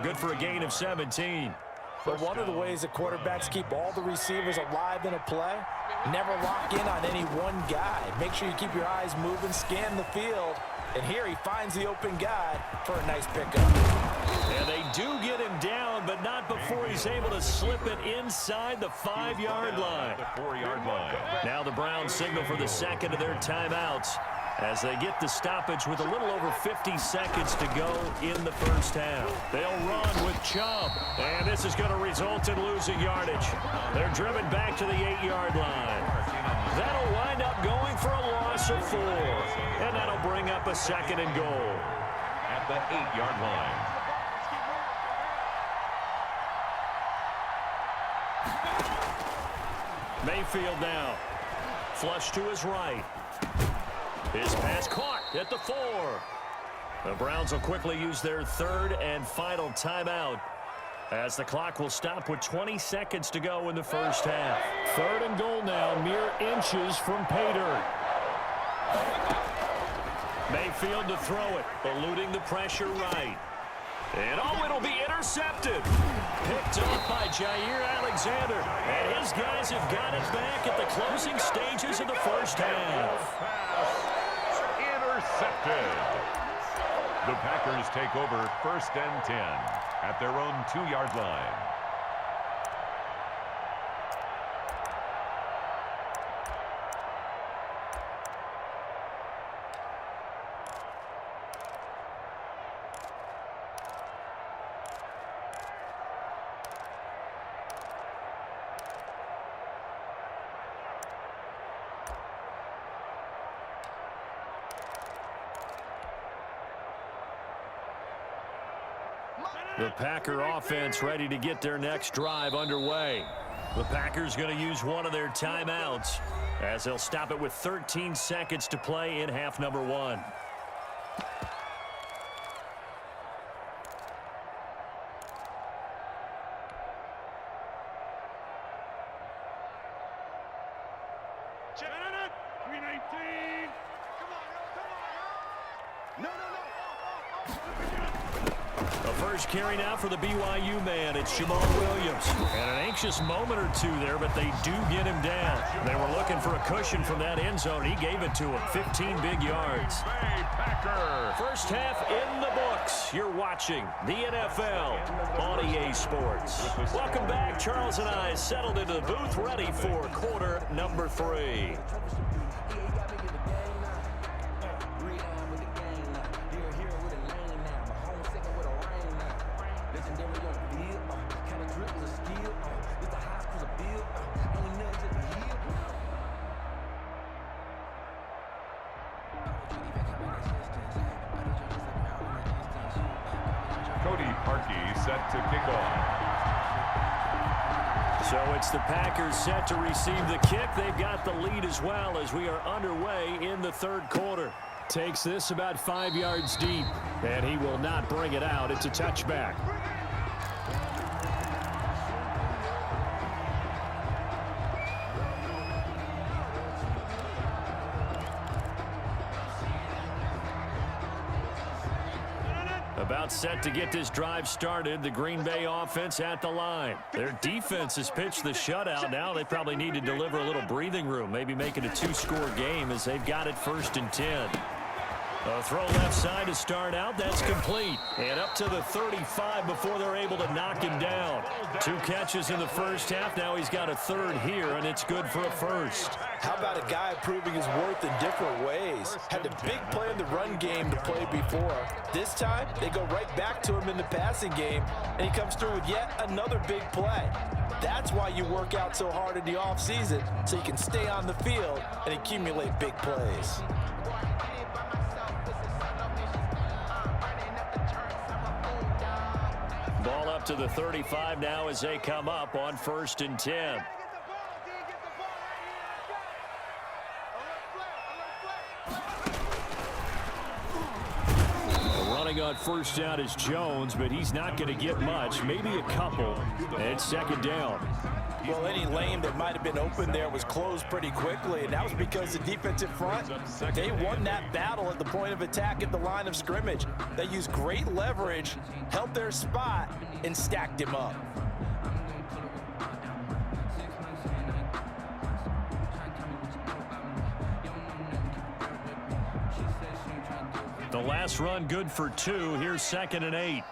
good for a gain of 17. But one of the ways that quarterbacks keep all the receivers alive in a play, never lock in on any one guy. Make sure you keep your eyes moving, scan the field. And here he finds the open guy for a nice pickup. And they do get him down, but not before he's able to slip it inside the 5-yard line. Now the Browns signal for the second of their timeouts as they get the stoppage with a little over 50 seconds to go in the first half. They'll run with Chubb, and this is going to result in losing yardage. They're driven back to the 8-yard line. That'll wind up going for a loss of 4, and that'll bring up a second and goal. At the 8-yard line. Mayfield now. Flush to his right. His pass caught at the 4. The Browns will quickly use their third and final timeout as the clock will stop with 20 seconds to go in the first half. Third and goal now, mere inches from pay dirt. Mayfield to throw it, eluding the pressure right. And it'll be intercepted. Picked off by Jair Alexander. And his guys have got it back at the closing stages of the first half. Intercepted. The Packers take over 1st and 10 at their own 2-yard line. The Packer offense ready to get their next drive underway. The Packers going to use one of their timeouts as they'll stop it with 13 seconds to play in half number 1. Carry now for the BYU man. It's Jamal Williams. And an anxious moment or two there, but they do get him down. They were looking for a cushion from that end zone. He gave it to him. 15 big yards. First half in the books. You're watching the NFL on EA Sports. Welcome back. Charles and I settled into the booth ready for quarter number 3. Set to kick off. So it's the Packers set to receive the kick. They've got the lead as well as we are underway in the third quarter. Takes this about 5 yards deep, and he will not bring it out. It's a touchback. About set to get this drive started. The Green Bay offense at the line. Their defense has pitched the shutout. Now they probably need to deliver a little breathing room. Maybe make it a 2-score game as they've got it 1st and 10. A throw left side to start out. That's complete. And up to the 35 before they're able to knock him down. 2 catches in the first half. Now he's got a third here, and it's good for a first. How about a guy proving his worth in different ways? Had a big play in the run game to play before. This time, they go right back to him in the passing game, and he comes through with yet another big play. That's why you work out so hard in the offseason, so you can stay on the field and accumulate big plays. Ball up to the 35 now as they come up on 1st and 10. coming on first down is Jones, but he's not going to get much, maybe a couple, and second down. Well, any lane that might have been open there was closed pretty quickly, and that was because the defensive front, they won that battle at the point of attack at the line of scrimmage. They used great leverage, held their spot, and stacked him up. The last run good for 2. Here's 2nd and 8.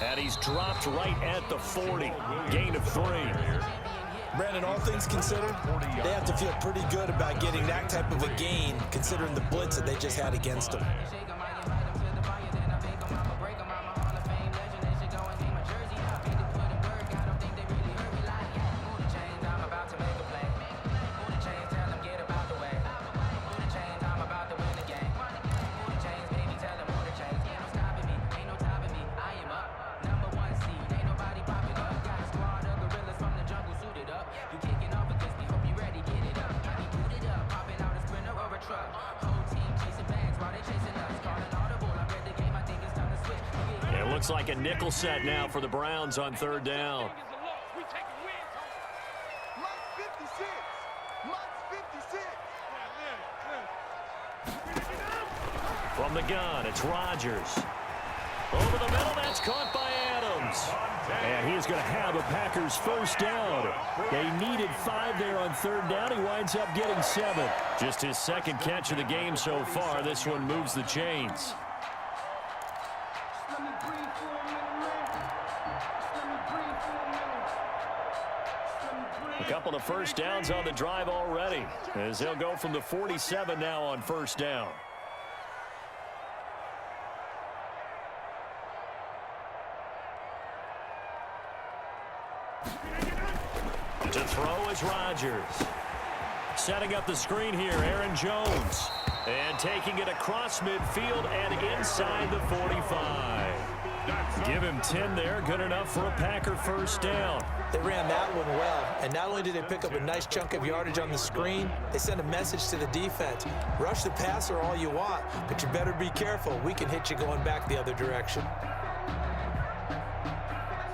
And he's dropped right at the 40. Gain of 3. Brandon, all things considered, they have to feel pretty good about getting that type of a gain, considering the blitz that they just had against them. Looks like a nickel set now for the Browns on 3rd down. From the gun, it's Rodgers. Over the middle, that's caught by Adams. And he's going to have a Packers first down. They needed 5 there on 3rd down. He winds up getting 7. Just his 2nd catch of the game so far. This one moves the chains. A couple of first downs on the drive already, as they'll go from the 47 now on 1st down. To throw is Rodgers. Setting up the screen here, Aaron Jones. And taking it across midfield and inside the 45. Give him 10 there, good enough for a Packer first down. They ran that one well, and not only did they pick up a nice chunk of yardage on the screen, they sent a message to the defense. Rush the passer all you want, but you better be careful. We can hit you going back the other direction.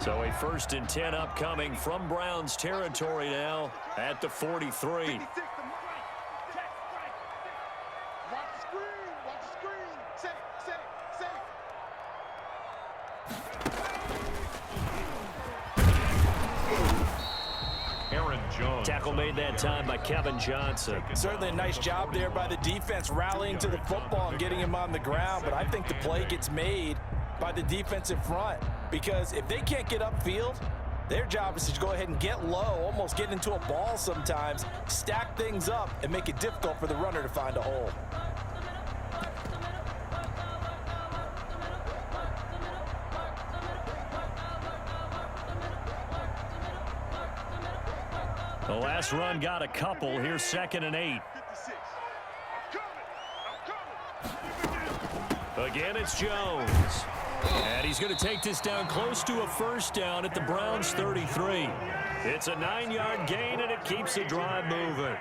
So a 1st and 10 upcoming from Browns territory now at the 43. Tackle made that time by Kevin Johnson. Certainly a nice job there by the defense rallying to the football and getting him on the ground, but I think the play gets made by the defensive front because if they can't get upfield, their job is to go ahead and get low, almost get into a ball sometimes, stack things up, and make it difficult for the runner to find a hole. The last run got a couple. Here's 2nd and 8. Again, it's Jones. And he's going to take this down close to a first down at the Browns 33. It's a 9-yard gain, and it keeps the drive moving.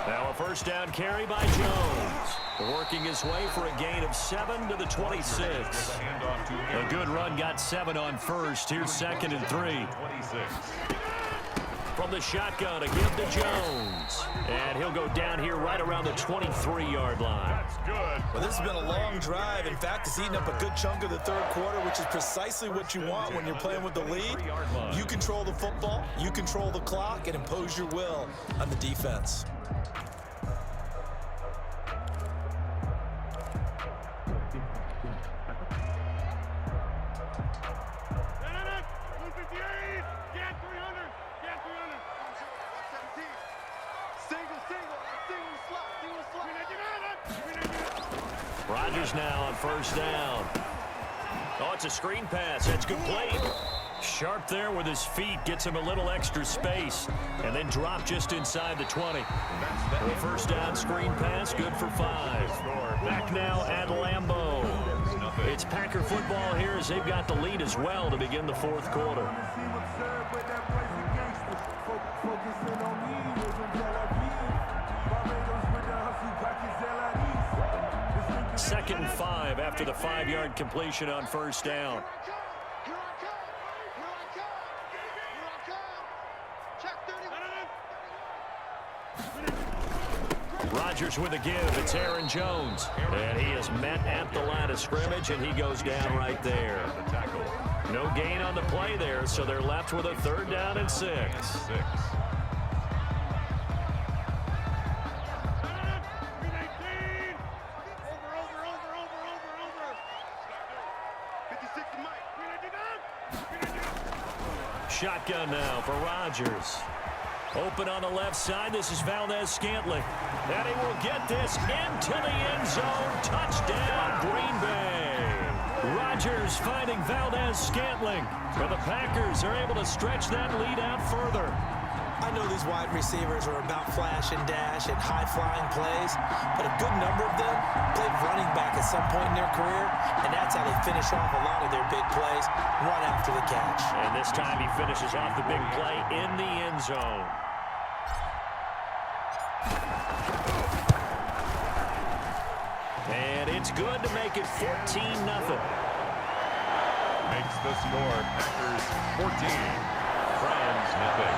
Now a first down carry by Jones. Working his way for a gain of 7 to the 26. A good run got 7 on first. Here's 2nd and 3. From the shotgun, a give to Jones. And he'll go down here right around the 23-yard line. That's good. Well, this has been a long drive. In fact, it's eaten up a good chunk of the 3rd quarter, which is precisely what you want when you're playing with the lead. You control the football, you control the clock, and impose your will on the defense. Rodgers now on first down. Oh, it's a screen pass. That's complete. Sharp there with his feet. Gets him a little extra space. And then drop just inside the 20. For a first down screen pass, good for 5. Back now at Lambeau. It's Packer football here as they've got the lead as well to begin the fourth quarter. Second and 5 after the 5-yard completion on first down. Rodgers with a give. It's Aaron Jones. And he is met at the line of scrimmage, and he goes down right there. No gain on the play there, so they're left with a 3rd down and 6. Shotgun now for Rodgers. Open on the left side. This is Valdez-Scantling. And he will get this into the end zone. Touchdown, Green Bay. Rodgers finding Valdez-Scantling. But the Packers are able to stretch that lead out further. I know these wide receivers are about flash and dash and high-flying plays, but a good number of them played running back at some point in their career, and that's how they finish off a lot of their big plays, run after the catch. And this time he finishes off the big play in the end zone. And it's good to make it 14-0. Makes the score Packers 14, Browns nothing.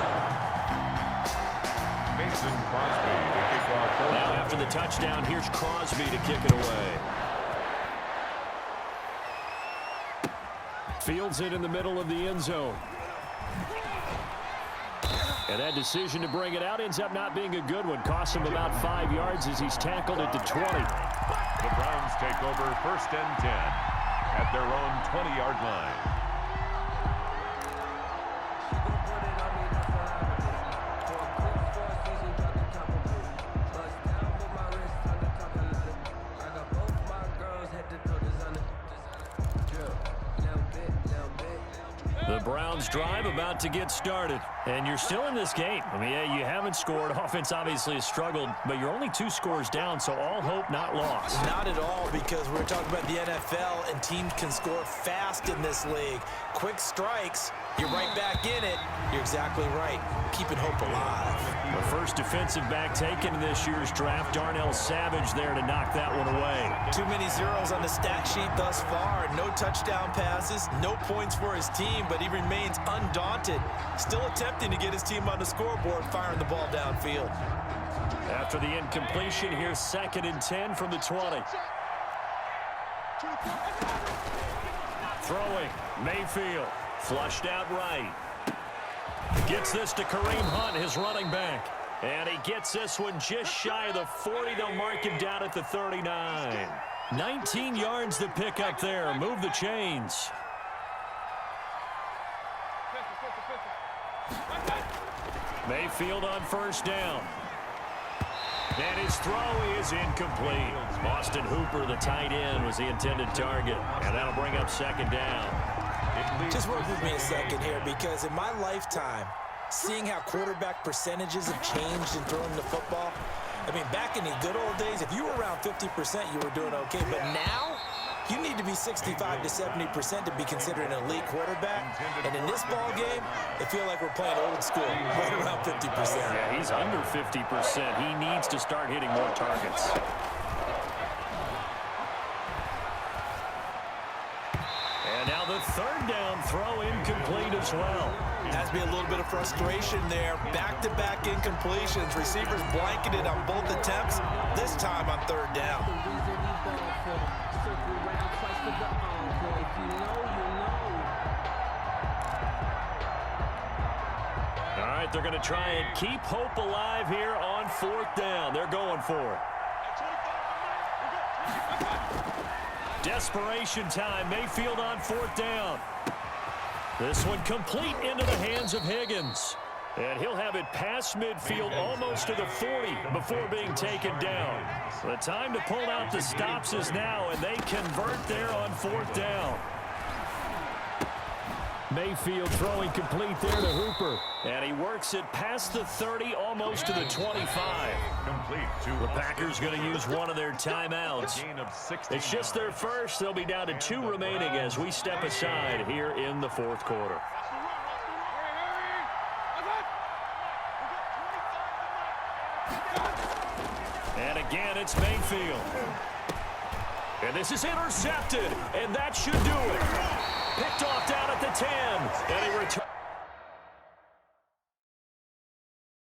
Mason Crosby to kick off. Now after the touchdown, here's Crosby to kick it away. Fields it in the middle of the end zone. And that decision to bring it out ends up not being a good one. Costs him about 5 yards as he's tackled at the 20. The Browns take over 1st and 10 at their own 20-yard line. The Browns drive about to get started. And you're still in this game. I mean, yeah, you haven't scored. Offense obviously has struggled, but you're only 2 scores down, so all hope not lost. Not at all, because we're talking about the NFL, and teams can score fast in this league. Quick strikes, you're right back in it. You're exactly right. Keeping hope alive. The first defensive back taken in this year's draft, Darnell Savage there to knock that one away. Too many zeros on the stat sheet thus far. No touchdown passes, no points for his team, but he remains undaunted. Still attempting to get his team on the scoreboard, firing the ball downfield. After the incompletion, here's 2nd and 10 from the 20. Throwing, Mayfield, flushed out right. Gets this to Kareem Hunt, his running back. And he gets this one just shy of the 40. They'll mark him down at the 39. 19 yards to pick up there. Move the chains. Mayfield on first down. And his throw is incomplete. Austin Hooper, the tight end, was the intended target. And that'll bring up 2nd down. Just work with me a second here, because in my lifetime, seeing how quarterback percentages have changed in throwing the football, I mean, back in the good old days, if you were around 50%, you were doing okay. But now, you need to be 65 to 70% to be considered an elite quarterback. And in this ball game, I feel like we're playing old school, right around 50%. Yeah, he's under 50%. He needs to start hitting more targets. And now the 3rd down throw incomplete as well. Has to be a little bit of frustration there. Back-to-back incompletions. Receivers blanketed on both attempts, this time on 3rd down. All right, they're going to try and keep hope alive here on 4th down. They're going for it. Desperation time. Mayfield on 4th down. This one complete into the hands of Higgins. And he'll have it past midfield almost to the 40 before being taken down. The time to pull out the stops is now, and they convert there on 4th down. Mayfield throwing complete there to Hooper. And he works it past the 30, almost to the 25. Complete to The Packers going to use one of their timeouts. It's just their first. They'll be down to 2 remaining as we step aside here in the fourth quarter. And again, it's Mayfield. And this is intercepted, and that should do it. Picked off down at the 10, and he returns.